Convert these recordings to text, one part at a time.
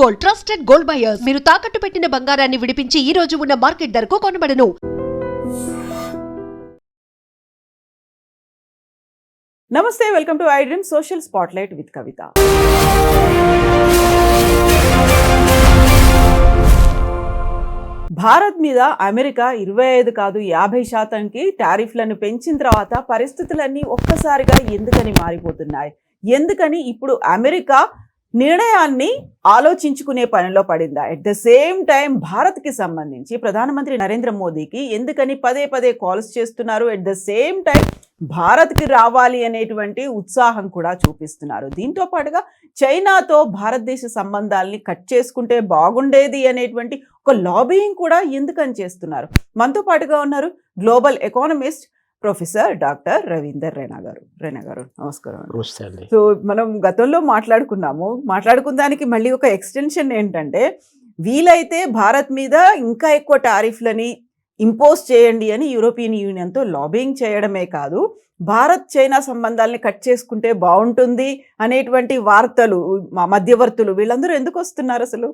Gold, trusted gold buyers. మీరు తాకట్టు పెట్టిన బంగారాన్ని విడిపించి ఈ రోజు ఉన్న మార్కెట్ ధరకు కొనబడను. నమస్తే, welcome to I dream social spotlight with Kavitha. Bharat మీద అమెరికా 25 కాదు 50% టారిఫ్లను పెంచిన తర్వాత పరిస్థితులన్నీ ఒక్కసారిగా ఎందుకని మారిపోతున్నాయి? ఎందుకని ఇప్పుడు అమెరికా నిర్ణయాన్ని ఆలోచించుకునే పనిలో పడిందా? ఎట్ ద సేమ్ టైం భారత్కి సంబంధించి ప్రధానమంత్రి నరేంద్ర మోదీకి ఎందుకని పదే పదే కాల్స్ చేస్తున్నారు? ఎట్ ద సేమ్ టైం భారత్కి రావాలి అనేటువంటి ఉత్సాహం కూడా చూపిస్తున్నారు. దీంతో పాటుగా చైనాతో భారతదేశ సంబంధాలని కట్ చేసుకుంటే బాగుండేది అనేటువంటి ఒక లాబియింగ్ కూడా ఎందుకని చేస్తున్నారు? మనతో పాటుగా ఉన్నారు global economist professor doctor Ravinder Raina గారు. నమస్కారం. సో మనం గతంలో మాట్లాడుకున్న దానికి మళ్ళీ ఒక ఎక్స్టెన్షన్ ఏంటంటే, వీలైతే భారత్ మీద ఇంకా ఎక్కువ టారిఫ్లని ఇంపోజ్ చేయండి అని యూరోపియన్ యూనియన్తో లాబింగ్ చేయడమే కాదు, భారత్ చైనా సంబంధాలని కట్ చేసుకుంటే బాగుంటుంది అనేటువంటి వార్తలు, మధ్యవర్తులు వీళ్ళందరూ ఎందుకు వస్తున్నారు అసలు?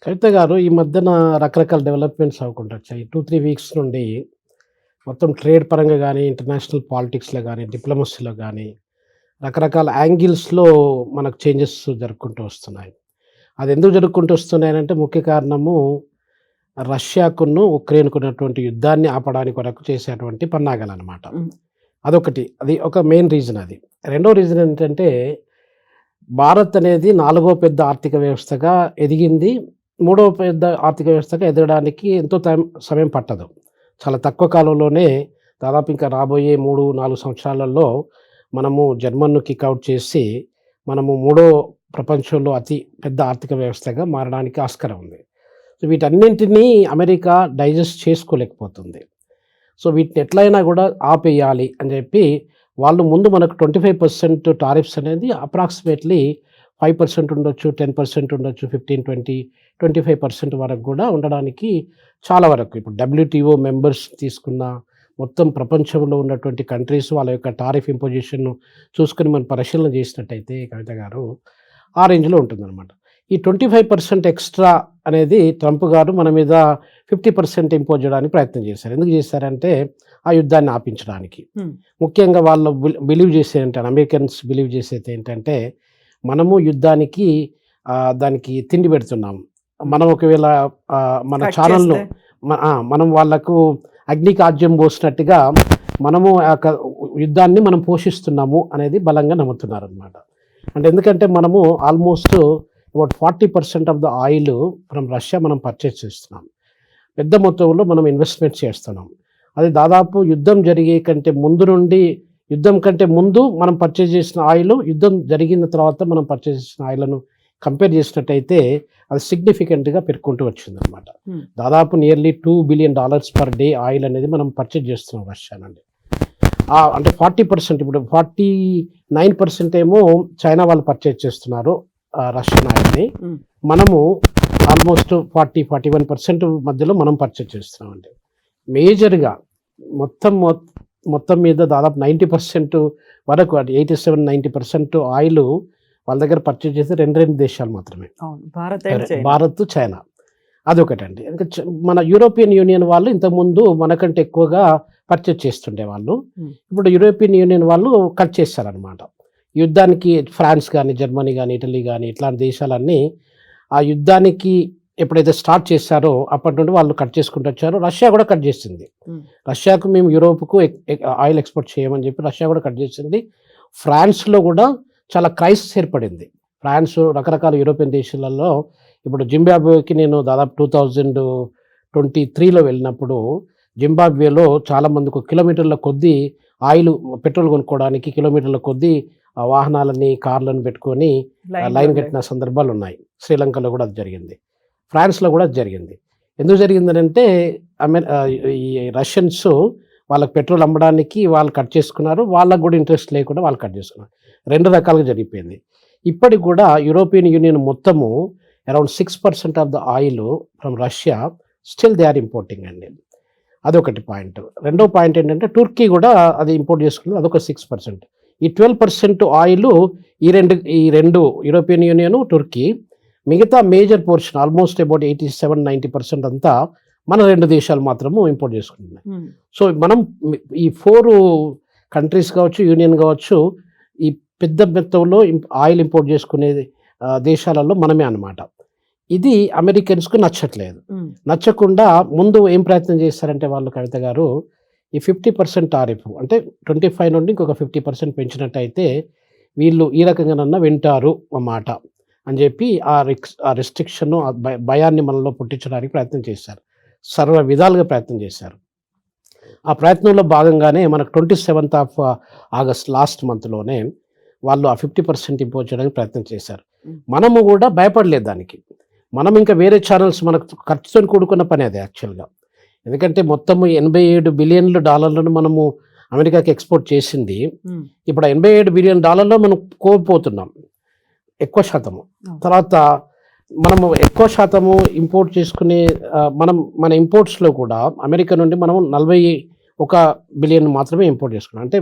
కవిత గారు, ఈ మధ్యన రకరకాల డెవలప్మెంట్స్ అవ్వకుండా వచ్చాయి. 2-3 వీక్స్ నుండి మొత్తం ట్రేడ్ పరంగా కానీ, ఇంటర్నేషనల్ పాలిటిక్స్లో కానీ, డిప్లొమసీలో కానీ రకరకాల యాంగిల్స్లో మనకు చేంజెస్ జరుపుకుంటూ వస్తున్నాయి. అది ఎందుకు జరుపుకుంటూ వస్తున్నాయంటే, ముఖ్య కారణము రష్యాకును ఉక్రెయిన్కు ఉన్నటువంటి యుద్ధాన్ని ఆపడానికి వరకు చేసేటువంటి పన్నాగాలు అనమాట. అదొకటి, అది ఒక మెయిన్ రీజన్. అది రెండో రీజన్ ఏంటంటే, భారత్ అనేది 4వ పెద్ద ఆర్థిక వ్యవస్థగా ఎదిగింది. 3వ పెద్ద ఆర్థిక వ్యవస్థగా ఎదగడానికి ఎంతో సమయం పట్టదు. చాలా తక్కువ కాలంలోనే, దాదాపు ఇంకా రాబోయే 3-4 సంవత్సరాలలో మనము జర్మన్ను కిక్అవుట్ చేసి మనము 3వ ప్రపంచంలో అతి పెద్ద ఆర్థిక వ్యవస్థగా మారడానికి ఆస్కారం ఉంది. సో వీటన్నింటినీ అమెరికా డైజెస్ట్ చేసుకోలేకపోతుంది. సో వీటిని ఎట్లయినా కూడా ఆపేయాలి అని చెప్పి వాళ్ళు ముందు మనకు 25% టారిఫ్స్ అనేది అప్రాక్సిమేట్లీ 5% ఉండొచ్చు, 10% ఉండొచ్చు, 15-20-25% వరకు కూడా ఉండడానికి చాలా వరకు ఇప్పుడు WTO మెంబర్స్ తీసుకున్న మొత్తం ప్రపంచంలో ఉన్నటువంటి కంట్రీస్ వాళ్ళ యొక్క టారిఫ్ ఇంపోజిషన్ చూసుకొని మనం పరిశీలన చేసినట్టయితే కవిత గారు, ఆ రేంజ్లో ఉంటుందన్నమాట. ఈ 25% ఎక్స్ట్రా అనేది ట్రంప్ గారు మన మీద 50% ఇంపోజ్ చేయడానికి ప్రయత్నం చేశారు. ఎందుకు చేశారంటే, ఆ యుద్ధాన్ని ఆపించడానికి. ముఖ్యంగా వాళ్ళు బిలీవ్ చేసేది ఏంటంటే, అమెరికన్స్ బిలీవ్ చేసేది ఏంటంటే, మనము యుద్ధానికి దానికి తిండి పెడుతున్నాం. మనం ఒకవేళ మన ఛానల్ను మనం వాళ్లకు అగ్నికి ఆజ్యం పోసినట్టుగా మనము యుద్ధాన్ని మనం పోషిస్తున్నాము అనేది బలంగా నమ్ముతున్నారు అనమాట. అంటే ఎందుకంటే మనము almost about 40% of the oil from Russia మనం పర్చేస్ చేస్తున్నాం. పెద్ద మొత్తంలో మనం ఇన్వెస్ట్మెంట్ చేస్తున్నాం. అది దాదాపు యుద్ధం జరిగే కంటే ముందు నుండి, యుద్ధం కంటే ముందు మనం పర్చేజ్ చేసిన ఆయిల్, యుద్ధం జరిగిన తర్వాత మనం పర్చేజ్ చేసిన ఆయిల్ను కంపేర్ చేసినట్టయితే అది సిగ్నిఫికెంట్గా పెరుగుకుంటూ వచ్చిందనమాట. దాదాపు nearly $2 billion per day oil అనేది మనం పర్చేజ్ చేస్తున్నాం రష్యా నుండి. అంటే 40%, ఇప్పుడు 49% ఏమో చైనా వాళ్ళు పర్చేజ్ చేస్తున్నారు రష్యన్ ఆయిల్ని. మనము ఆల్మోస్ట్ 40-41% మధ్యలో మనం పర్చేజ్ చేస్తున్నామండి. మేజర్గా మొత్తం మీద దాదాపు 90% వరకు, 87-90% ఆయిల్ వాళ్ళ దగ్గర పర్చేజ్ చేసే 2 దేశాలు మాత్రమే, భారత్, చైనా. అదొకటండి. ఇంకా మన యూరోపియన్ యూనియన్ వాళ్ళు ఇంతకుముందు మనకంటే ఎక్కువగా పర్చేజ్ చేస్తుండే వాళ్ళు. ఇప్పుడు యూరోపియన్ యూనియన్ వాళ్ళు కట్ చేశారనమాట. యుద్ధానికి ఫ్రాన్స్ కానీ, జర్మనీ కానీ, ఇటలీ కానీ ఇట్లాంటి దేశాలన్నీ ఆ యుద్ధానికి ఎప్పుడైతే స్టార్ట్ చేశారో అప్పటి నుండి వాళ్ళు కట్ చేసుకుంటూ వచ్చారు. రష్యా కూడా కట్ చేసింది. రష్యాకు మేము యూరోప్కు ఆయిల్ ఎక్స్పోర్ట్ చేయమని చెప్పి రష్యా కూడా కట్ చేసింది. ఫ్రాన్స్లో కూడా చాలా క్రైసిస్ ఏర్పడింది. ఫ్రాన్స్ రకరకాల యూరోపియన్ దేశాలలో, ఇప్పుడు జింబాబ్వేకి నేను దాదాపు 2023లో వెళ్ళినప్పుడు జింబాబ్వేలో చాలామందికి కిలోమీటర్ల కొద్దీ ఆయిల్, పెట్రోల్ కొనుక్కోవడానికి కిలోమీటర్ల కొద్దీ వాహనాలని, కార్లను పెట్టుకొని లైన్ కట్టిన సందర్భాలు ఉన్నాయి. శ్రీలంకలో కూడా అది జరిగింది, ఫ్రాన్స్లో కూడా అది జరిగింది. ఎందుకు జరిగిందంటే, ఈ రష్యన్స్ వాళ్ళకి పెట్రోల్ అమ్మడానికి వాళ్ళు కట్ చేసుకున్నారు. వాళ్ళకు కూడా ఇంట్రెస్ట్ లేకుండా వాళ్ళు కట్ చేసుకున్నారు. 2 రకాలుగా జరిగిపోయింది. ఇప్పటికి కూడా యూరోపియన్ యూనియన్ మొత్తము around 6% of the oil from Russia still they are importing అండి. అదొకటి పాయింట్. రెండో పాయింట్ ఏంటంటే, టర్కీ కూడా అది ఇంపోర్ట్ చేసుకున్నది, అదొక 6%. ఈ 12% ఆయిల్ ఈ రెండు యూరోపియన్ యూనియన్, టర్కీ మిగతా మేజర్ పోర్షన్ ఆల్మోస్ట్ అబౌట్ 87-90% అంతా మన 2 దేశాలు మాత్రము ఇంపోర్ట్ చేసుకుంటున్నాయి. సో మనం ఈ 4 కంట్రీస్ కావచ్చు, యూనియన్ కావచ్చు, ఈ పెద్ద మొత్తంలో ఆయిల్ ఇంపోర్ట్ చేసుకునే దేశాలలో మనమే అన్నమాట. ఇది అమెరికన్స్కు నచ్చట్లేదు. నచ్చకుండా ముందు ఏం ప్రయత్నం చేస్తారంటే వాళ్ళు, కవిత గారు, ఈ 50% టారిఫ్ అంటే 25 నుండి ఇంకొక 50% పెంచినట్టయితే వీళ్ళు ఈ రకంగానన్నా వింటారు అన్నమాట అని చెప్పి ఆ రెస్ట్రిక్షన్, ఆ భయాన్ని మనలో పుట్టించడానికి ప్రయత్నం చేశారు. సర్వ విధాలుగా ప్రయత్నం చేశారు. ఆ ప్రయత్నంలో భాగంగానే మనకు 27th ఆగస్ట్ లాస్ట్ మంత్లోనే వాళ్ళు ఆ 50% ఇంపోజ్ చేయడానికి ప్రయత్నం చేశారు. మనము కూడా భయపడలేదు దానికి. మనం ఇంకా వేరే ఛానల్స్, మనకు ఖర్చుతో కూడుకున్న పని అది యాక్చువల్గా. ఎందుకంటే మొత్తము $87 బిలియన్ మనము అమెరికాకి ఎక్స్పోర్ట్ చేసింది. ఇప్పుడు $87 బిలియన్ మనం కోల్పోతున్నాం ఎక్కువ శాతము. తర్వాత మనము ఎక్కువ శాతము ఇంపోర్ట్ చేసుకునే మన ఇంపోర్ట్స్లో కూడా అమెరికా నుండి మనం 41 బిలియన్ మాత్రమే ఇంపోర్ట్ చేసుకున్నాం. అంటే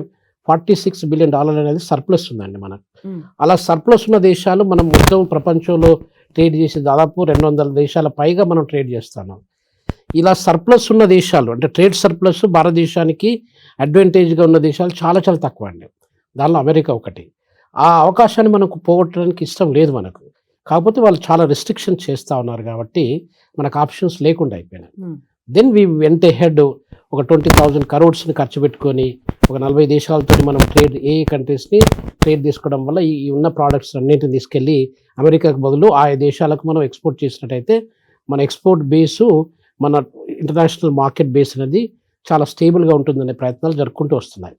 $46 బిలియన్ అనేది సర్ప్లస్ ఉందండి మనకు. అలా సర్ప్లస్ ఉన్న దేశాలు మనం మొత్తం ప్రపంచంలో ట్రేడ్ చేసి దాదాపు 200 దేశాల పైగా మనం ట్రేడ్ చేస్తున్నాం. ఇలా సర్ప్లస్ ఉన్న దేశాలు, అంటే ట్రేడ్ సర్ప్లస్ భారతదేశానికి అడ్వాంటేజ్గా ఉన్న దేశాలు చాలా చాలా తక్కువ అండి. దానిలో అమెరికా ఒకటి. ఆ అవకాశాన్ని మనకు పోగొట్టడానికి ఇష్టం లేదు మనకు. కాకపోతే వాళ్ళు చాలా రిస్ట్రిక్షన్ చేస్తూ ఉన్నారు కాబట్టి మనకు ఆప్షన్స్ లేకుండా అయిపోయినాయి. దెన్ వీ వెంట హెడ్ ఒక 20,000 crores ఖర్చు పెట్టుకొని ఒక 40 దేశాలతో మనం కంట్రీస్ని ట్రేడ్ తీసుకోవడం వల్ల ఈ ఉన్న ప్రోడక్ట్స్ అన్నింటిని తీసుకెళ్ళి అమెరికాకు బదులు ఆయా దేశాలకు మనం ఎక్స్పోర్ట్ చేసినట్టయితే మన ఎక్స్పోర్ట్ బేసు, మన ఇంటర్నేషనల్ మార్కెట్ బేస్ అనేది చాలా స్టేబుల్గా ఉంటుందనే ప్రయత్నాలు జరుపుకుంటూ వస్తున్నాయి.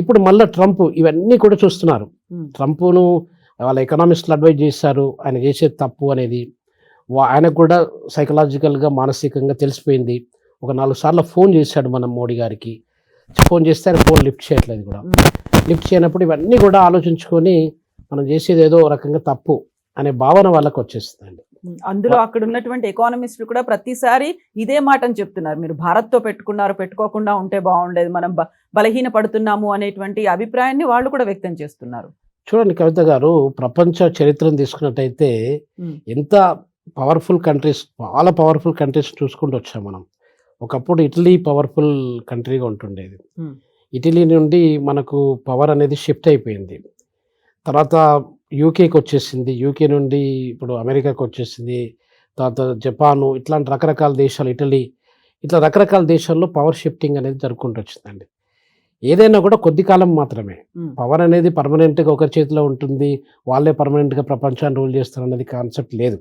ఇప్పుడు మళ్ళీ ట్రంప్ ఇవన్నీ కూడా చూస్తున్నారు. ట్రంప్ను వాళ్ళ ఎకనామిస్టులు అడ్వైజ్ చేశారు ఆయన చేసేది తప్పు అనేది. ఆయనకు కూడా సైకలాజికల్గా, మానసికంగా తెలిసిపోయింది. ఒక 4 సార్లు ఫోన్ చేశాడు మనం మోడీ గారికి. ఫోన్ చేస్తే ఆయన ఫోన్ లిఫ్ట్ చేయట్లేదు కూడా. లిఫ్ట్ చేయనప్పుడు ఇవన్నీ కూడా ఆలోచించుకొని మనం చేసేది ఏదో రకంగా తప్పు అనే భావన వాళ్ళకి వచ్చేస్తుందండి. అందులో అక్కడ ఉన్నటువంటి ఎకానమిస్టులు కూడా ప్రతిసారి ఇదే మాట అని చెప్తున్నారు, మీరు భారత్తో పెట్టుకోకుండా ఉంటే బాగుండేది, మనం బలహీన పడుతున్నాము అనేటువంటి అభిప్రాయాన్ని వాళ్ళు కూడా వ్యక్తం చేస్తున్నారు. చూడండి కవిత గారు, ప్రపంచ చరిత్రను తీసుకున్నట్టయితే ఎంత పవర్ఫుల్ కంట్రీస్, చాలా పవర్ఫుల్ కంట్రీస్ చూసుకుంటూ వచ్చాం మనం. ఒకప్పుడు ఇటలీ పవర్ఫుల్ కంట్రీగా ఉంటుండేది. ఇటలీ నుండి మనకు పవర్ అనేది షిఫ్ట్ అయిపోయింది. తర్వాత యూకేకి వచ్చేసింది, యూకే నుండి ఇప్పుడు అమెరికాకి వచ్చేసింది, తర్వాత జపాను, ఇట్లాంటి రకరకాల దేశాలు, ఇటలీ, ఇట్లా రకరకాల దేశాల్లో పవర్ షిఫ్టింగ్ అనేది జరుపుకుంటూ వచ్చిందండి. ఏదైనా కూడా కొద్ది కాలం మాత్రమే. పవర్ అనేది పర్మనెంట్గా ఒకరి చేతిలో ఉంటుంది, వాళ్ళే పర్మనెంట్గా ప్రపంచాన్ని రూల్ చేస్తారు అనేది కాన్సెప్ట్ లేదు.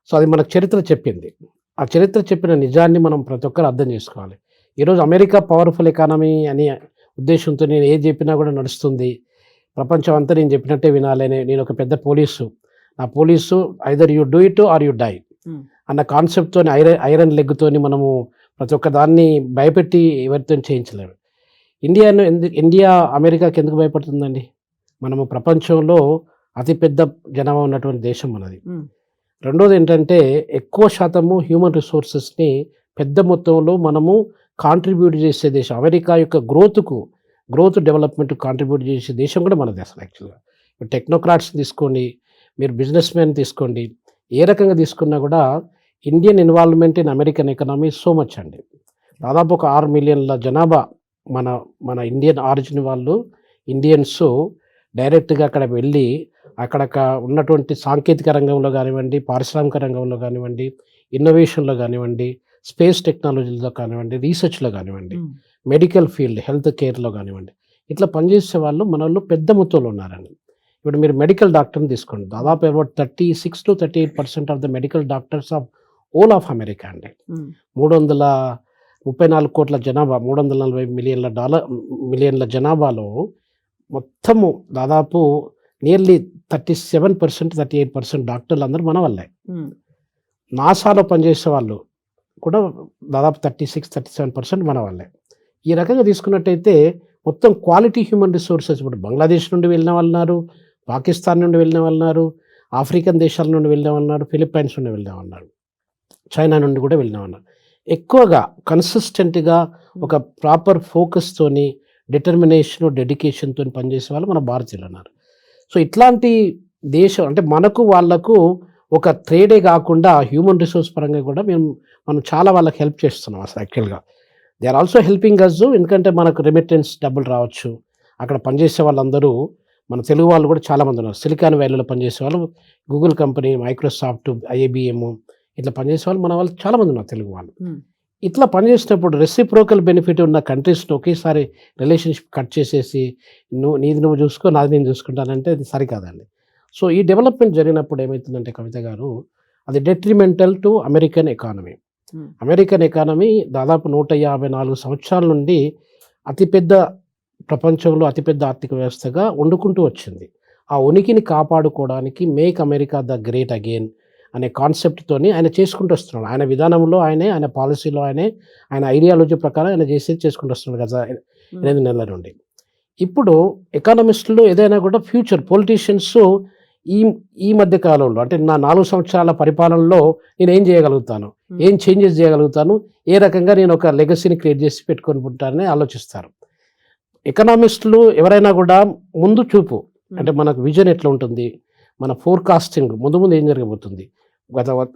సో అది మనకు చరిత్ర చెప్పింది. ఆ చరిత్ర చెప్పిన నిజాన్ని మనం ప్రతి ఒక్కరు అర్థం చేసుకోవాలి. ఈరోజు అమెరికా పవర్ఫుల్ ఎకానమీ అనే ఉద్దేశంతో నేను ఏది చెప్పినా కూడా నడుస్తుంది, ప్రపంచం అంతా నేను చెప్పినట్టే వినాలని, నేను ఒక పెద్ద పోలీసు, నా police either you do it or you die అన్న కాన్సెప్ట్తో ఐరన్ లెగ్తోని మనము ప్రతి ఒక్క దాన్ని భయపెట్టి ఎవరితో చేయించలేము. ఇండియా అమెరికాకి ఎందుకు భయపడుతుందండి? మనము ప్రపంచంలో అతిపెద్ద జనాభా ఉన్నటువంటి దేశం మనది. రెండోది ఏంటంటే ఎక్కువ శాతము హ్యూమన్ రిసోర్సెస్ని పెద్ద మొత్తంలో మనము కాంట్రిబ్యూట్ చేసే దేశం. అమెరికా యొక్క గ్రోత్ డెవలప్మెంట్ కాంట్రిబ్యూట్ చేసే దేశం కూడా మనది అసలు యాక్చువల్గా. ఇప్పుడు టెక్నోక్రాట్స్ తీసుకోండి, మీరు బిజినెస్ మ్యాన్ తీసుకోండి, ఏ రకంగా తీసుకున్నా కూడా Indian involvement in American economy so much అండి. దాదాపు ఒక 6 మిలియన్ల జనాభా మన ఇండియన్ ఆరిజిన్ వాళ్ళు, ఇండియన్స్ డైరెక్ట్గా అక్కడ వెళ్ళి అక్కడ ఉన్నటువంటి సాంకేతిక రంగంలో కానివ్వండి, పారిశ్రామిక రంగంలో కానివ్వండి, ఇన్నోవేషన్లో కానివ్వండి, స్పేస్ టెక్నాలజీలో కానివ్వండి, రీసెర్చ్లో కానివ్వండి, మెడికల్ ఫీల్డ్, హెల్త్ కేర్లో కానివ్వండి, ఇట్లా పనిచేసే వాళ్ళు మన వాళ్ళు పెద్ద మొత్తంలో ఉన్నారండి. ఇప్పుడు మీరు మెడికల్ డాక్టర్ని తీసుకోండి, దాదాపు about 36 to 38% of the medical doctors of all of America అండి. 334 కోట్ల జనాభా, $340 మిలియన్ల జనాభాలో మొత్తము దాదాపు నియర్లీ 38% డాక్టర్లు అందరూ మన వల్లే. నాసాలో పనిచేసే వాళ్ళు కూడా దాదాపు 36-37% మన వల్లే. ఈ రకంగా తీసుకున్నట్టయితే మొత్తం క్వాలిటీ హ్యూమన్ రిసోర్సెస్, ఇప్పుడు బంగ్లాదేశ్ నుండి వెళ్ళిన వాళ్ళు ఉన్నారు, పాకిస్తాన్ నుండి వెళ్ళిన వాళ్ళు ఉన్నారు, ఆఫ్రికన్ దేశాల నుండి వెళ్ళిన వాళ్ళు ఉన్నారు, ఫిలిప్పైన్స్ నుండి వెళ్ళిన వాళ్ళు ఉన్నారు, చైనా నుండి కూడా వెళ్ళిన వాళ్ళు. ఎక్కువగా కన్సిస్టెంట్గా ఒక ప్రాపర్ ఫోకస్తోని, డిటర్మినేషన్, డెడికేషన్తో పనిచేసే వాళ్ళు మన భారతీయులు ఉన్నారు. సో ఇట్లాంటి దేశం అంటే మనకు వాళ్ళకు ఒక ట్రేడే కాకుండా హ్యూమన్ రిసోర్స్ పరంగా కూడా మనం చాలా వాళ్ళకి హెల్ప్ చేస్తున్నాం అసలు యాక్చువల్గా. They are also helping us, ఎందుకంటే మనకు రెమిటెన్స్ డబ్బులు రావచ్చు. అక్కడ పనిచేసే వాళ్ళందరూ మన తెలుగు వాళ్ళు కూడా చాలామంది ఉన్నారు. సిలికాన్ వ్యాలీలో పనిచేసే వాళ్ళు, గూగుల్ కంపెనీ, మైక్రోసాఫ్ట్, ఐఐబిఎం ఇట్లా పనిచేసే వాళ్ళు మన వాళ్ళు చాలామంది ఉన్నారు తెలుగు వాళ్ళు. ఇట్లా పనిచేసినప్పుడు రెసిప్రోకల్ బెనిఫిట్ ఉన్న కంట్రీస్ని ఒకేసారి రిలేషన్షిప్ కట్ చేసేసి నీది నువ్వు చూసుకో, నాది నేను చూసుకుంటానంటే అది సరికాదండి. సో ఈ డెవలప్మెంట్ జరిగినప్పుడు ఏమవుతుందంటే కవిత గారు, అది detrimental to American economy. American economy దాదాపు 154 సంవత్సరాల నుండి అతిపెద్ద ప్రపంచంలో అతిపెద్ద ఆర్థిక వ్యవస్థగా వండుకుంటూ వచ్చింది. ఆ ఉనికిని కాపాడుకోవడానికి make America the great again అనే కాన్సెప్ట్తోని ఆయన చేసుకుంటూ వస్తున్నాడు. ఆయన విధానంలో ఆయన పాలసీలో ఆయన ఐడియాలజీ ప్రకారం ఆయన చేసుకుంటూ వస్తున్నాడు గత 8 నెలల నుండి. ఇప్పుడు ఎకానమిస్టులు ఏదైనా కూడా ఫ్యూచర్ పొలిటీషియన్స్ ఈ మధ్య కాలంలో అంటే నా 4 సంవత్సరాల పరిపాలనలో నేను ఏం చేయగలుగుతాను, ఏం చేంజెస్ చేయగలుగుతాను, ఏ రకంగా నేను ఒక లెగసీని క్రియేట్ చేసి పెట్టుకొని ఉంటానని ఆలోచిస్తారు. ఎకనామిస్టులు ఎవరైనా కూడా ముందు చూపు, అంటే మనకు విజన్ ఎట్లా ఉంటుంది, మన ఫోర్కాస్టింగ్ ముందు ఏం జరగబోతుంది,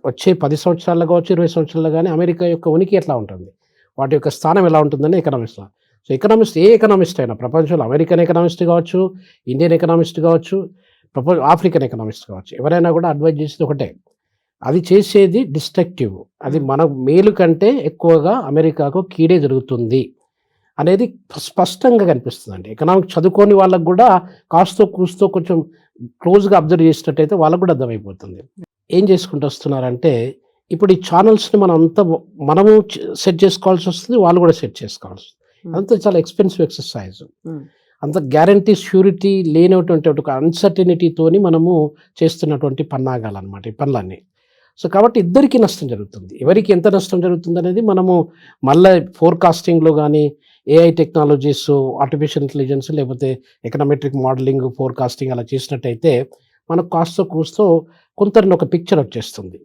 వచ్చే 10 సంవత్సరాల్లో కావచ్చు, 20 సంవత్సరాల్లో కానీ అమెరికా యొక్క ఉనికి ఎట్లా ఉంటుంది, వాటి యొక్క స్థానం ఎలా ఉంటుందని ఎకనామిస్ట్. సో ఎకనామిస్ట్, ఏ ఎకనామిస్ట్ అయినా ప్రపంచంలో, అమెరికన్ ఎకనామిస్ట్ కావచ్చు, ఇండియన్ ఎకనామిస్ట్ కావచ్చు, ఆఫ్రికన్ ఎకనామిస్ట్ కావచ్చు, ఎవరైనా కూడా అడ్వైజ్ చేసేది ఒకటే, అది చేసేది డిస్ట్రక్టివ్, అది మన మేలు కంటే ఎక్కువగా అమెరికాకు కీడే జరుగుతుంది అనేది స్పష్టంగా కనిపిస్తుందండి. ఎకనామిక్ చదువుకోని వాళ్ళకు కూడా కాస్తో కూస్తో కొంచెం క్లోజ్గా అబ్జర్వ్ చేసినట్టయితే వాళ్ళకు కూడా అర్థమైపోతుంది. ఏం చేసుకుంటూ వస్తున్నారంటే, ఇప్పుడు ఈ ఛానల్స్ని మనము సెట్ చేసుకోవాల్సి వస్తుంది, వాళ్ళు కూడా సెట్ చేసుకోవాల్సి వస్తుంది. అంతా చాలా ఎక్స్పెన్సివ్ ఎక్సర్సైజ్. అంత గ్యారంటీ ష్యూరిటీ లేనటువంటి ఒక అన్సర్టనిటీతోని మనము చేస్తున్నటువంటి పన్నాగాలు అనమాట ఈ పనులన్నీ. సో కాబట్టి ఇద్దరికి నష్టం జరుగుతుంది. ఎవరికి ఎంత నష్టం జరుగుతుంది అనేది మనము మళ్ళీ ఫోర్కాస్టింగ్లో కానీ, ఏఐ టెక్నాలజీస్, ఆర్టిఫిషియల్ ఇంటెలిజెన్స్, లేకపోతే ఎకనామెట్రిక్ మోడలింగ్, ఫోర్కాస్టింగ్ అలా చేసినట్టయితే మనకు కాస్తో కూస్తో కొంత ఒక పిక్చర్ వచ్చేస్తుంది.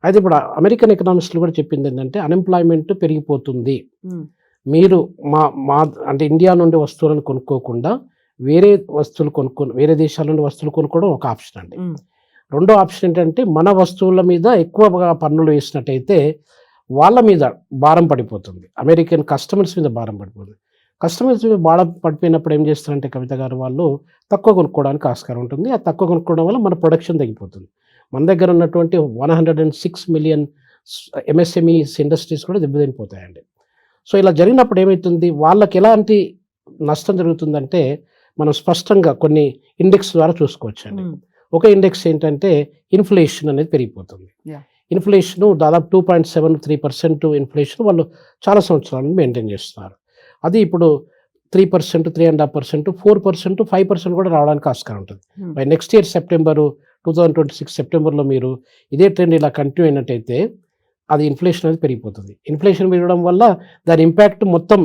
అయితే ఇప్పుడు అమెరికన్ ఎకనామిస్టులు కూడా చెప్పింది ఏంటంటే, అన్ఎంప్లాయ్మెంట్ పెరిగిపోతుంది, మీరు అంటే ఇండియా నుండి వస్తువులను కొనుక్కోకుండా వేరే దేశాల నుండి వస్తువులు కొనుక్కోవడం ఒక ఆప్షన్ అండి. రెండో ఆప్షన్ ఏంటంటే, మన వస్తువుల మీద ఎక్కువగా పన్నులు వేసినట్టయితే వాళ్ళ మీద భారం పడిపోతుంది, అమెరికన్ కస్టమర్స్ మీద భారం పడిపోతుంది. కస్టమర్స్ మీద భారం పడిపోయినప్పుడు ఏం చేస్తారంటే కవిత గారు, వాళ్ళు తక్కువ కొనుక్కోవడానికి ఆస్కారం ఉంటుంది. ఆ తక్కువ కొనుక్కోవడం వల్ల మన ప్రొడక్షన్ తగ్గిపోతుంది. మన దగ్గర ఉన్నటువంటి 106 మిలియన్ ఎంఎస్ఎంఈస్ ఇండస్ట్రీస్ కూడా దెబ్బతినిపోతాయండి. సో ఇలా జరిగినప్పుడు ఏమవుతుంది, వాళ్ళకి ఎలాంటి నష్టం జరుగుతుందంటే మనం స్పష్టంగా కొన్ని ఇండెక్స్ ద్వారా చూసుకోవచ్చండి. ఒక ఇండెక్స్ ఏంటంటే ఇన్ఫ్లేషన్ అనేది పెరిగిపోతుంది. ఇన్ఫ్లేషన్ దాదాపు 2.73% ఇన్ఫ్లేషన్ వాళ్ళు చాలా సంవత్సరాలను మెయింటైన్ చేస్తున్నారు. అది ఇప్పుడు 3%, 3.5%, 4%, 5% కూడా రావడానికి ఆస్కారం ఉంటుంది. బై నెక్స్ట్ ఇయర్ సెప్టెంబరు 2026 సెప్టెంబర్లో మీరు ఇదే ట్రెండ్ ఇలా కంటిన్యూ అయినట్టయితే అది ఇన్ఫ్లేషన్ అనేది పెరిగిపోతుంది. ఇన్ఫ్లేషన్ పెరగడం వల్ల దాని ఇంపాక్ట్ మొత్తం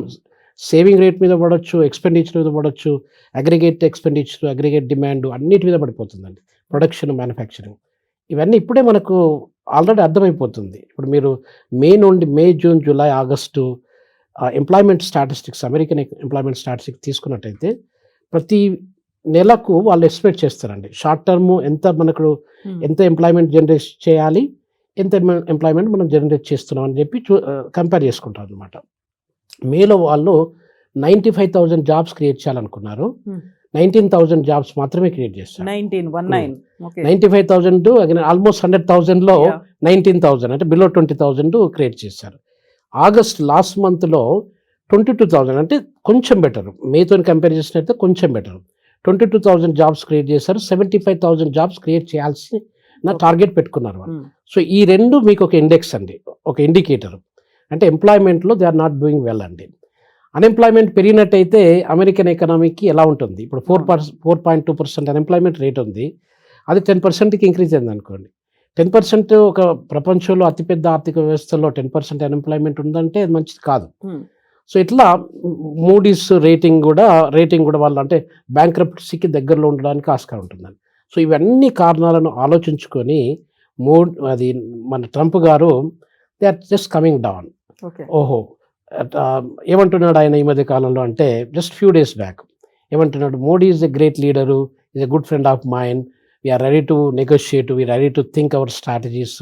సేవింగ్ రేట్ మీద పడవచ్చు, ఎక్స్పెండిచర్ మీద పడవచ్చు, అగ్రిగేట్ ఎక్స్పెండిచర్, అగ్రిగేట్ డిమాండ్ అన్నిటి మీద పడిపోతుందండి. ప్రొడక్షన్, మ్యానుఫ్యాక్చరింగ్ ఇవన్నీ ఇప్పుడే మనకు ఆల్రెడీ అర్థమైపోతుంది. ఇప్పుడు మీరు May, June, July, August employment statistics, American employment statistics తీసుకున్నట్టయితే ప్రతి నెలకు వాళ్ళు ఎస్టిమేట్ చేస్తారండి. షార్ట్ టర్మ్ ఎంత ఎంప్లాయ్మెంట్ జనరేట్ చేయాలి, ఎంత ఎంప్లాయ్మెంట్ మనం జనరేట్ చేస్తున్నాం అని చెప్పి కంపేర్ చేసుకుంటారు అనమాట. మేలో వాళ్ళు 95,000 జాబ్స్ క్రియేట్ చేయాలనుకున్నారు, 19,000 జాబ్స్ మాత్రమే క్రియేట్ చేస్తారు. 95,000 ఆల్మోస్ట్ 100,000లో 19,000 అంటే బిలో 20,000 క్రియేట్ చేశారు. ఆగస్ట్ లాస్ట్ మంత్లో 22,000 అంటే కొంచెం బెటర్, మేతో కంపేర్ చేసినట్టే కొంచెం బెటర్, 22,000 జాబ్స్ క్రియేట్ చేశారు. 75,000 జాబ్స్ క్రియేట్ చేయాల్సి టార్గెట్ పెట్టుకున్నారు వాళ్ళు. సో ఈ రెండు మీకు ఒక ఇండెక్స్ అండి, ఒక ఇండికేటర్. అంటే ఎంప్లాయ్మెంట్లో they are not doing well అండి. అన్ఎంప్లాయ్మెంట్ పెరిగినట్టయితే అమెరికన్ ఎకనామీకి ఎలా ఉంటుంది, ఇప్పుడు 4.2% అన్ఎంప్లాయ్మెంట్ రేట్ ఉంది, అది 10%కి ఇంక్రీజ్ అయింది అనుకోండి. 10% ఒక ప్రపంచంలో అతిపెద్ద ఆర్థిక వ్యవస్థలో 10% అన్ఎంప్లాయ్మెంట్ ఉందంటే అది మంచిది కాదు. సో ఇట్లా మూడీస్ రేటింగ్ కూడా వాళ్ళు అంటే బ్యాంక్రప్టసీకి దగ్గరలో ఉండడానికి ఆస్కారం ఉంటుందండి. సో ఇవన్నీ కారణాలను ఆలోచించుకొని మన ట్రంప్ గారు they are just coming down. ఓహో ఏమంటున్నాడు ఆయన ఈ మధ్య కాలంలో అంటే, జస్ట్ ఫ్యూ డేస్ బ్యాక్ ఏమంటున్నాడు, Modi is a great leader, is a good friend of mind, we are ready to negotiate, we are ready to think our strategies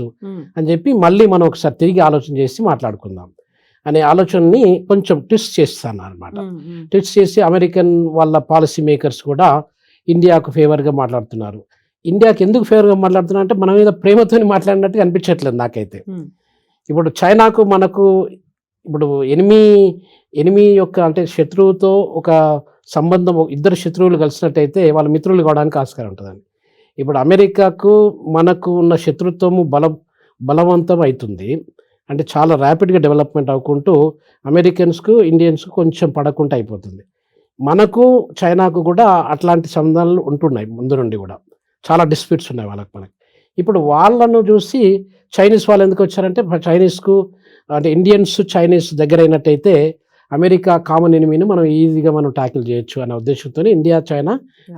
అని చెప్పి మళ్ళీ మనం ఒకసారి తిరిగి ఆలోచన చేసి మాట్లాడుకుందాం అనే ఆలోచనని కొంచెం ట్విస్ట్ చేస్తాను అనమాట. ట్విస్ట్ చేసి అమెరికన్ వాళ్ళ పాలసీ మేకర్స్ కూడా ఇండియాకు ఫేవర్గా మాట్లాడుతున్నారు. ఇండియాకి ఎందుకు ఫేవర్గా మాట్లాడుతున్నారు అంటే మన మీద ప్రేమతో మాట్లాడినట్టు అనిపించట్లేదు నాకైతే. ఇప్పుడు చైనాకు మనకు ఇప్పుడు ఎనిమి యొక్క అంటే శత్రువుతో ఒక సంబంధం, ఇద్దరు శత్రువులు కలిసినట్టయితే వాళ్ళ మిత్రులు కావడానికి ఆస్కారం ఉంటుందండి. ఇప్పుడు అమెరికాకు మనకు ఉన్న శత్రుత్వము బలవంతం అవుతుంది, అంటే చాలా ర్యాపిడ్గా డెవలప్మెంట్ అవ్వకుంటూ అమెరికన్స్కు ఇండియన్స్కు కొంచెం పడకుండా అయిపోతుంది. మనకు చైనాకు కూడా అట్లాంటి సంబంధాలు ఉంటున్నాయి ముందు నుండి కూడా, చాలా డిస్ప్యూట్స్ ఉన్నాయి మనకి. ఇప్పుడు వాళ్ళను చూసి చైనీస్ వాళ్ళు ఎందుకు వచ్చారంటే చైనీస్కు అంటే ఇండియన్స్ చైనీస్ దగ్గర అయినట్టయితే అమెరికా కామన్ ఎనిమీని మనం ఈజీగా మనం ట్యాకిల్ చేయొచ్చు అనే ఉద్దేశంతో ఇండియా చైనా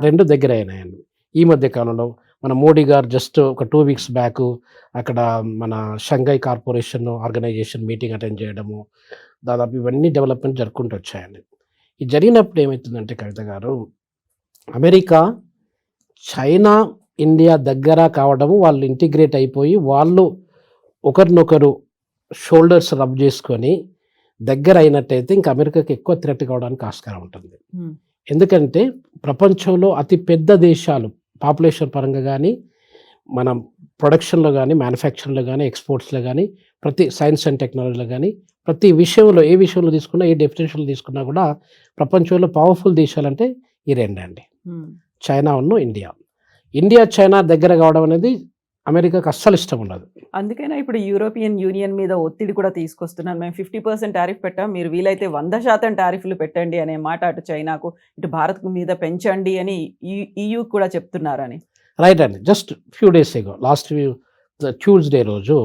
రెండు దగ్గర అయినాయండి. ఈ మధ్య కాలంలో మన మోడీ గారు జస్ట్ ఒక 2 వీక్స్ బ్యాక్ అక్కడ మన షంఘై కార్పొరేషన్ ఆర్గనైజేషన్ మీటింగ్ అటెండ్ చేయడము, దాదాపు ఇవన్నీ డెవలప్మెంట్ జరుపుకుంటూ వచ్చాయండి. ఇది జరిగినప్పుడు ఏమవుతుందంటే కవిత గారు, అమెరికా చైనా ఇండియా దగ్గర కావడము, వాళ్ళు ఇంటిగ్రేట్ అయిపోయి వాళ్ళు ఒకరినొకరు షోల్డర్స్ రబ్ చేసుకొని దగ్గర అయినట్టయితే ఇంకా అమెరికాకి ఎక్కువ థ్రెట్ కావడానికి ఆస్కారం ఉంటుంది. ఎందుకంటే ప్రపంచంలో అతి పెద్ద దేశాలు పాపులేషన్ పరంగా కానీ, మనం ప్రొడక్షన్లో కానీ, మ్యానుఫ్యాక్చరింగ్లో కానీ, ఎక్స్పోర్ట్స్లో కానీ, ప్రతి సైన్స్ అండ్ టెక్నాలజీలో కానీ, ప్రతి విషయంలో ఏ విషయంలో తీసుకున్నా, ఏ డెఫినేషన్లో తీసుకున్నా కూడా ప్రపంచంలో పవర్ఫుల్ దేశాలు అంటే ఈ రెండండి, చైనా ఉన్ను ఇండియా. ఇండియా చైనా దగ్గర కావడం అనేది అమెరికాకు అస్సలు ఇష్టం ఉండదు. అందుకైనా ఇప్పుడు యూరోపియన్ యూనియన్ మీద ఒత్తిడి కూడా తీసుకొస్తున్నారు. మేము 50% టారిఫ్ పెట్టాం, మీరు వీలైతే 100% టారిఫ్లు పెట్టండి అనే మాట అటు చైనాకు ఇటు భారత్ మీద పెంచండి అని EU కూడా చెప్తున్నారని. రైట్ అండి. Just few days ago, last Tuesday రోజు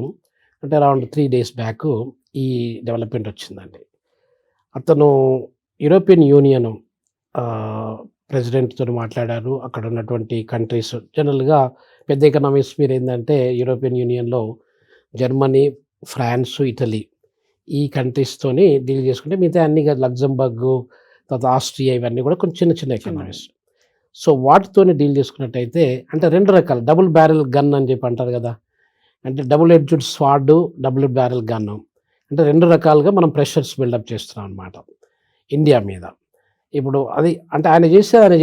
అంటే అరౌండ్ 3 days బ్యాక్ ఈ డెవలప్మెంట్ వచ్చిందండి. అతను యూరోపియన్ యూనియన్ ప్రెసిడెంట్తో మాట్లాడారు. అక్కడ ఉన్నటువంటి కంట్రీస్ జనరల్గా పెద్ద ఎకనామీస్ మీరు ఏంటంటే యూరోపియన్ యూనియన్లో జర్మనీ, ఫ్రాన్స్, ఇటలీ ఈ కంట్రీస్తోని డీల్ చేసుకుంటే మిగతా అన్ని లగ్జంబర్గ్, తర్వాత ఆస్ట్రియా ఇవన్నీ కూడా కొంచెం చిన్న చిన్న ఎకనామీస్. సో వాటితోనే డీల్ చేసుకున్నట్టయితే అంటే 2 రకాల డబుల్ బ్యారెల్ గన్ అని చెప్పి అంటారు కదా, అంటే double edged sword, double barrel gun, అంటే 2 రకాలుగా మనం ప్రెషర్స్ బిల్డప్ చేస్తున్నాం అనమాట ఇండియా మీద. ఇప్పుడు అది అంటే ఆయన చేశారు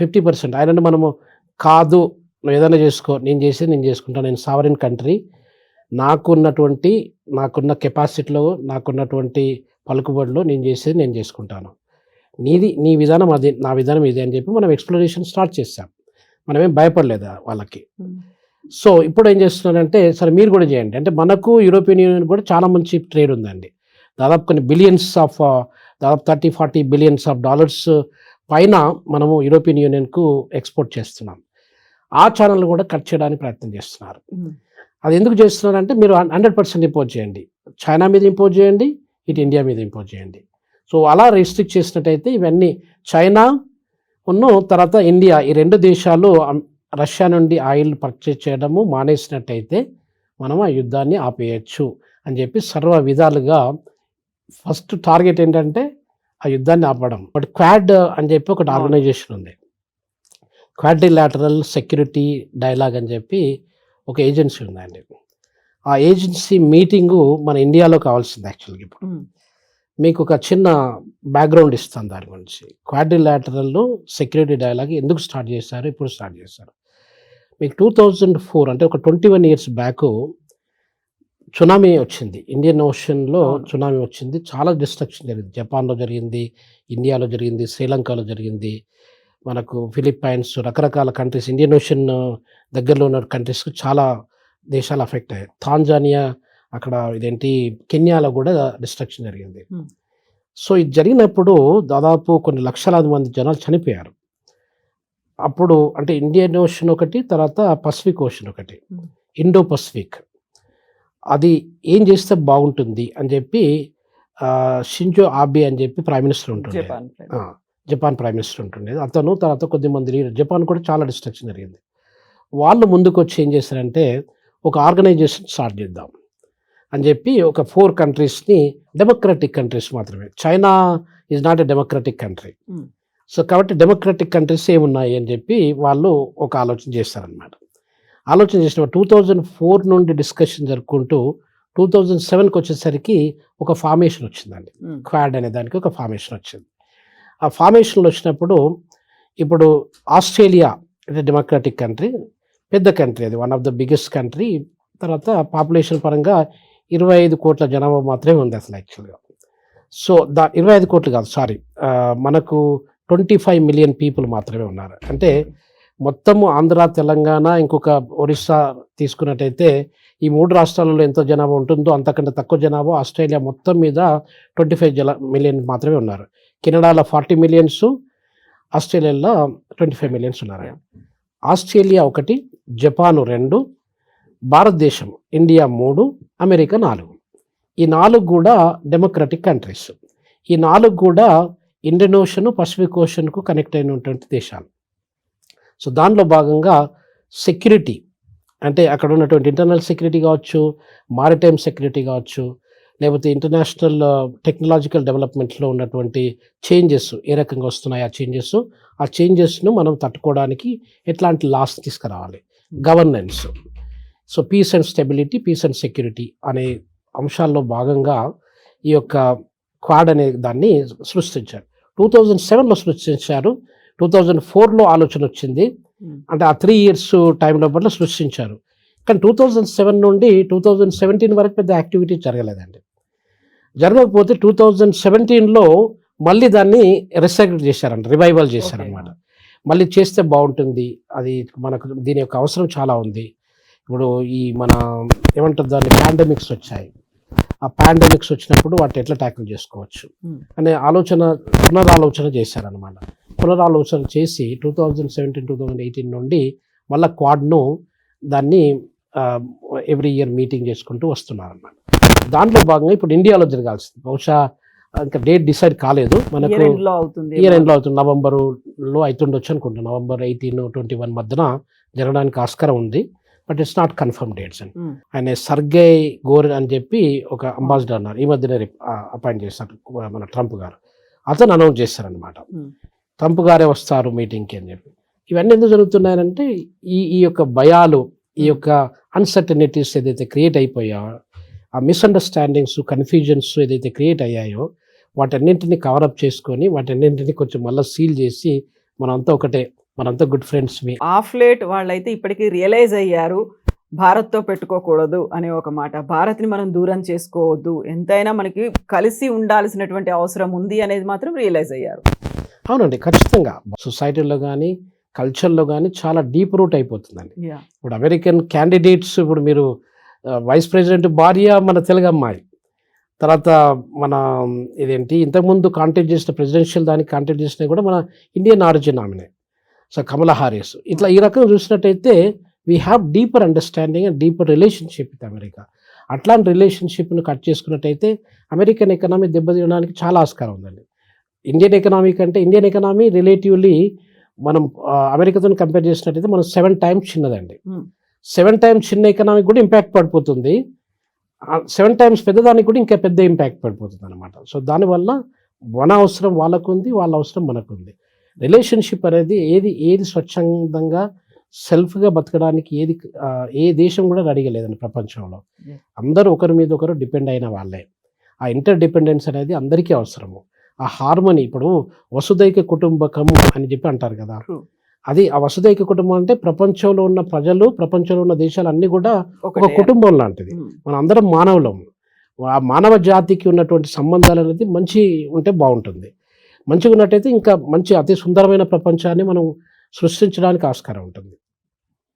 50%. ఆయన మనము కాదు నువ్వు ఏదైనా చేసుకో, నేను చేసుకుంటాను, నేను సావరిన్ కంట్రీ, నాకున్న కెపాసిటీలో, నాకున్నటువంటి పలుకుబడిలో నేను చేసుకుంటాను, నీ విధానం అది, నా విధానం ఇది అని చెప్పి మనం ఎక్స్ప్లోరేషన్ స్టార్ట్ చేస్తాం. మనమేం భయపడలేదు వాళ్ళకి. సో ఇప్పుడు ఏం చేస్తున్నారంటే సరే మీరు కూడా చేయండి అంటే మనకు యూరోపియన్ యూనియన్ కూడా చాలా మంచి ట్రేడ్ ఉందండి. దాదాపు కొన్ని బిలియన్స్ ఆఫ్ దాదాపు 30-40 billions of dollars పైన మనము యూరోపియన్ యూనియన్కు ఎక్స్పోర్ట్ చేస్తున్నాం. ఆ ఛానల్ కూడా కట్ చేయడానికి ప్రయత్నం చేస్తున్నారు. అది ఎందుకు చేస్తున్నారంటే మీరు 100% ఇంపోజ్ చేయండి, చైనా మీద ఇంపోజ్ చేయండి, ఇటు ఇండియా మీద ఇంపోజ్ చేయండి. సో అలా రిస్ట్రిక్ట్ చేసినట్టయితే ఇవన్నీ చైనా తర్వాత ఇండియా ఈ 2 దేశాలు రష్యా నుండి ఆయిల్ పర్చేజ్ చేయడము మానేసినట్టయితే మనం ఆ యుద్ధాన్ని ఆపేయచ్చు అని చెప్పి సర్వ విధాలుగా ఫస్ట్ టార్గెట్ ఏంటంటే ఆ యుద్ధాన్ని ఆపడం. బట్ క్వాడ్ అని చెప్పి ఒకటి ఆర్గనైజేషన్ ఉంది, క్వాడ్రిలాటరల్ సెక్యూరిటీ డైలాగ్ అని చెప్పి ఒక ఏజెన్సీ ఉందండి. ఆ ఏజెన్సీ మీటింగు మన ఇండియాలో కావాల్సింది యాక్చువల్గా. ఇప్పుడు మీకు ఒక చిన్న బ్యాక్గ్రౌండ్ ఇస్తాను దాని గురించి. క్వాడ్రిలాటరల్ సెక్యూరిటీ డైలాగ్ ఎందుకు స్టార్ట్ చేశారు, ఇప్పుడు స్టార్ట్ చేశారు. మీకు 2004 అంటే ఒక 21 years బ్యాక్ సునామీ వచ్చింది, ఇండియన్ ఓషన్లో సునామీ వచ్చింది. చాలా డిస్ట్రక్షన్ జరిగింది. జపాన్లో జరిగింది, ఇండియాలో జరిగింది, శ్రీలంకలో జరిగింది, మనకు ఫిలిప్పైన్స్, రకరకాల కంట్రీస్, ఇండియన్ ఓషన్ దగ్గరలో ఉన్న కంట్రీస్కి చాలా దేశాలు అఫెక్ట్ అయ్యాయి. తాంజానియా, అక్కడ కెన్యాలో కూడా డిస్ట్రక్షన్ జరిగింది. సో ఇది జరిగినప్పుడు దాదాపు కొన్ని లక్షలాది మంది జనాలు చనిపోయారు. అప్పుడు అంటే ఇండియన్ ఓషన్ ఒకటి, తర్వాత పసిఫిక్ ఓషన్ ఒకటి, ఇండో పసిఫిక్, అది ఏం చేస్తే బాగుంటుంది అని చెప్పి షింజో ఆబే అని చెప్పి ప్రైమ్ మినిస్టర్ ఉంటుండే, జపాన్ ప్రైమ్ మినిస్టర్ ఉంటుండేది అతను. తర్వాత కొద్దిమంది జపాన్ కూడా చాలా డిస్ట్రక్షన్ జరిగింది. వాళ్ళు ముందుకు వచ్చి ఏం చేశారంటే ఒక ఆర్గనైజేషన్ స్టార్ట్ చేద్దాం అని చెప్పి ఒక 4 countries డెమోక్రటిక్ కంట్రీస్ మాత్రమే, China is not a democratic country. So కాబట్టి డెమోక్రటిక్ కంట్రీస్ ఏమున్నాయి అని చెప్పి వాళ్ళు ఒక ఆలోచన చేస్తారనమాట. ఆలోచన చేసినప్పుడు 2004 నుండి డిస్కషన్ జరుపుకుంటూ 2007కి వచ్చేసరికి ఒక ఫార్మేషన్ వచ్చిందండి. క్వాడ్ అనే దానికి ఒక ఫార్మేషన్ వచ్చింది. ఆ ఫార్మేషన్లో వచ్చినప్పుడు ఇప్పుడు ఆస్ట్రేలియా అంటే డెమోక్రటిక్ కంట్రీ, పెద్ద కంట్రీ, అది one of the biggest country. తర్వాత పాపులేషన్ పరంగా 25 కోట్ల జనాభా మాత్రమే ఉంది అసలు యాక్చువల్గా. సో 25 కోట్లు కాదు, సారీ, మనకు 25 మిలియన్ పీపుల్ మాత్రమే ఉన్నారు. అంటే మొత్తము ఆంధ్ర, తెలంగాణ, ఇంకొక ఒరిస్సా తీసుకున్నట్టయితే ఈ 3 రాష్ట్రాలలో ఎంతో జనాభా ఉంటుందో అంతకంటే తక్కువ జనాభా ఆస్ట్రేలియా మొత్తం మీద 25 మిలియన్ మాత్రమే ఉన్నారు. కెనడాలో 40 మిలియన్స్, ఆస్ట్రేలియాలో 25 మిలియన్స్ ఉన్నారు. ఆస్ట్రేలియా 1, జపాన్ 2, భారతదేశం ఇండియా 3, అమెరికా 4. ఈ 4 కూడా డెమోక్రటిక్ కంట్రీస్. ఈ 4 కూడా ఇండియన్ ఓషన్, పసిఫిక్ ఓషన్కు కనెక్ట్ అయినటువంటి దేశాలు. సో దానిలో భాగంగా సెక్యూరిటీ అంటే అక్కడ ఉన్నటువంటి ఇంటర్నల్ సెక్యూరిటీ కావచ్చు, మారిటైమ్ సెక్యూరిటీ కావచ్చు, లేకపోతే ఇంటర్నేషనల్ టెక్నాలజికల్ డెవలప్మెంట్లో ఉన్నటువంటి చేంజెస్ ఏ రకంగా వస్తున్నాయి, ఆ చేంజెస్ను మనం తట్టుకోవడానికి ఎట్లాంటి లాస్ తీసుకురావాలి, governance. So peace and stability, peace and security అనే అంశాల్లో భాగంగా ఈ యొక్క క్వాడ్ అనే దాన్ని సృష్టించారు. 2007లో సృష్టించారు. 2004లో ఆలోచన వచ్చింది. అంటే ఆ 3 years టైంలో పట్ల సృష్టించారు. కానీ 2007 నుండి 2017 వరకు పెద్ద యాక్టివిటీ జరగలేదండి. జరగకపోతే 2017లో మళ్ళీ దాన్ని రిసైకిల్ చేశారంట, రివైవల్ చేశారనమాట. మళ్ళీ చేస్తే బాగుంటుంది, అది మనకు దీని యొక్క అవసరం చాలా ఉంది. ఇప్పుడు ఈ మన ఏమంటారు దాన్ని పాండమిక్స్ వచ్చాయి. ఆ పాండమిక్స్ వచ్చినప్పుడు వాటిని ఎట్లా ట్యాకిల్ చేసుకోవచ్చు అనే పునరాలోచన చేశారనమాట. పునరాలోచన చేసి 2017-2018 నుండి మళ్ళీ క్వాడ్ను దాన్ని ఎవ్రీ ఇయర్ మీటింగ్ చేసుకుంటూ వస్తున్నారన్నమాట. దాంట్లో భాగంగా ఇప్పుడు ఇండియాలో జరగాల్సింది, బహుశా ఇంకా డేట్ డిసైడ్ కాలేదు, మనకు ఇయర్ ఎండ్లో అవుతుంది, నవంబర్లో అవుతుండొచ్చు అనుకుంటున్నాను. నవంబర్ 18-21 మధ్యన జరగడానికి ఆస్కారం ఉంది. But it's not confirm dates అని. ఆయన సర్గే గోర్ అని చెప్పి ఒక అంబాసిడర్ అన్నారు, ఈ మధ్యనే అపాయింట్ చేశారు మన ట్రంప్ గారు. అతను అనౌన్స్ చేశారనమాట, ట్రంప్ గారే వస్తారు మీటింగ్కి అని చెప్పి. ఇవన్నీ ఎందుకు జరుగుతున్నాయంటే ఈ యొక్క భయాలు, ఈ యొక్క అన్సర్టనిటీస్ ఏదైతే క్రియేట్ అయిపోయాయో, ఆ మిస్అండర్స్టాండింగ్స్, కన్ఫ్యూజన్స్ ఏదైతే క్రియేట్ అయ్యాయో వాటన్నింటినీ కవరప్ చేసుకొని వాటన్నింటినీ కొంచెం మళ్ళీ సీల్ చేసి మనంతా ఒకటే, మనంతా గుడ్ ఫ్రెండ్స్. ఆఫ్ లేట్ వాళ్ళైతే ఇప్పటికీ రియలైజ్ అయ్యారు భారత్తో పెట్టుకోకూడదు అనే ఒక మాట, భారత్ని మనం దూరం చేసుకోవద్దు, ఎంతైనా మనకి కలిసి ఉండాల్సినటువంటి అవసరం ఉంది అనేది మాత్రం రియలైజ్ అయ్యారు. అవునండి, ఖచ్చితంగా సొసైటీలో కానీ కల్చర్లో కానీ చాలా డీప్ రూట్ అయిపోతుందండి. ఇప్పుడు అమెరికన్ క్యాండిడేట్స్, ఇప్పుడు మీరు వైస్ ప్రెసిడెంట్ భార్య మన తెలుగు అమ్మాయి, తర్వాత మన ఇదేంటి ఇంతకుముందు కాంటాక్ట్ చేసిన ప్రెసిడెన్షియల్ దానికి కాంటాక్ట్ చేసినవి కూడా మన ఇండియన్ ఆరిజిన్ ఆమెనే, సో కమలా హారిస్. ఇట్లా ఈ రకంగా చూసినట్టయితే we have deeper understanding and deeper relationship with America. అట్లాంటి రిలేషన్షిప్ను కట్ చేసుకున్నట్టయితే అమెరికన్ ఎకనామీ దెబ్బతీయడానికి చాలా ఆస్కారం ఉందండి. ఇండియన్ ఎకనామీ కంటే ఇండియన్ ఎకనామీ రిలేటివ్లీ మనం అమెరికాతో కంపేర్ చేసినట్టయితే మనం 7 times చిన్నదండి. 7 times చిన్న ఎకనామీ కూడా ఇంపాక్ట్ పడిపోతుంది, 7 times పెద్దదానికి కూడా ఇంకా పెద్ద ఇంపాక్ట్ పడిపోతుంది అనమాట. సో దానివల్ల మన అవసరం వాళ్ళకు ఉంది, వాళ్ళ అవసరం మనకు ఉంది. రిలేషన్షిప్ అనేది ఏది స్వచ్ఛందంగా సెల్ఫ్గా బతకడానికి ఏ దేశం కూడా రెడీగా లేదండి ప్రపంచంలో. అందరూ ఒకరి మీద ఒకరు డిపెండ్ అయిన వాళ్ళే. ఆ ఇంటర్ డిపెండెన్స్ అనేది అందరికీ అవసరము. ఆ హార్మనీ, ఇప్పుడు వసుదైక కుటుంబకం అని చెప్పి అంటారు కదా, అది ఆ వసుదైక కుటుంబం అంటే ప్రపంచంలో ఉన్న ప్రజలు, ప్రపంచంలో ఉన్న దేశాలు అన్నీ కూడా ఒక కుటుంబం లాంటిది. మన అందరం మానవులం. ఆ మానవ జాతికి ఉన్నటువంటి సంబంధాలు అనేది మంచి ఉంటే బాగుంటుంది. మంచిగా ఉన్నట్టయితే ఇంకా మంచి అతి సుందరమైన ప్రపంచాన్ని మనం సృష్టించడానికి ఆస్కారం ఉంటుంది.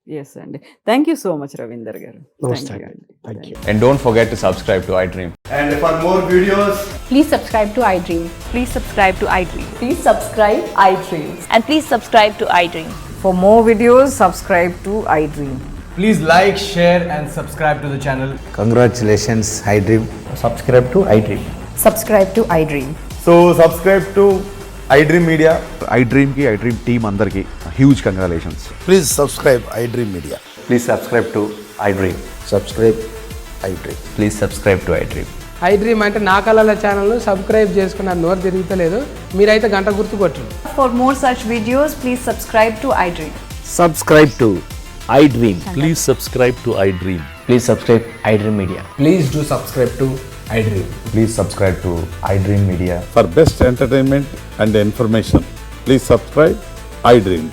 ఎస్ అండి, thank you so much Ravinder గారు. నమస్తే అండి, thank you. And don't forget to subscribe to iDream. And for more videos, Please subscribe to iDream. Please subscribe to iDream. Please subscribe iDream. And please subscribe to iDream. For more videos, subscribe to iDream. please like, share and subscribe to the channel. Congratulations, iDream. Subscribe to iDream. Subscribe to iDream. So subscribe to iDream Media. iDream ki iDream team andarki huge congratulations. Please subscribe iDream Media. Please subscribe to iDream. Subscribe iDream. Please subscribe to iDream. I dream అంటే నా కళల ఛానల్ను subscribe చేసుకున్న నోరు తిరుగుతలేదు. మీరైతే గంట గుర్తు కొట్టండి. For more such videos, please subscribe to iDream. Subscribe to iDream. Please subscribe to iDream. Please subscribe iDream Media. Please do subscribe to iDream. Please subscribe to iDream Media. For best entertainment and information, please subscribe iDream.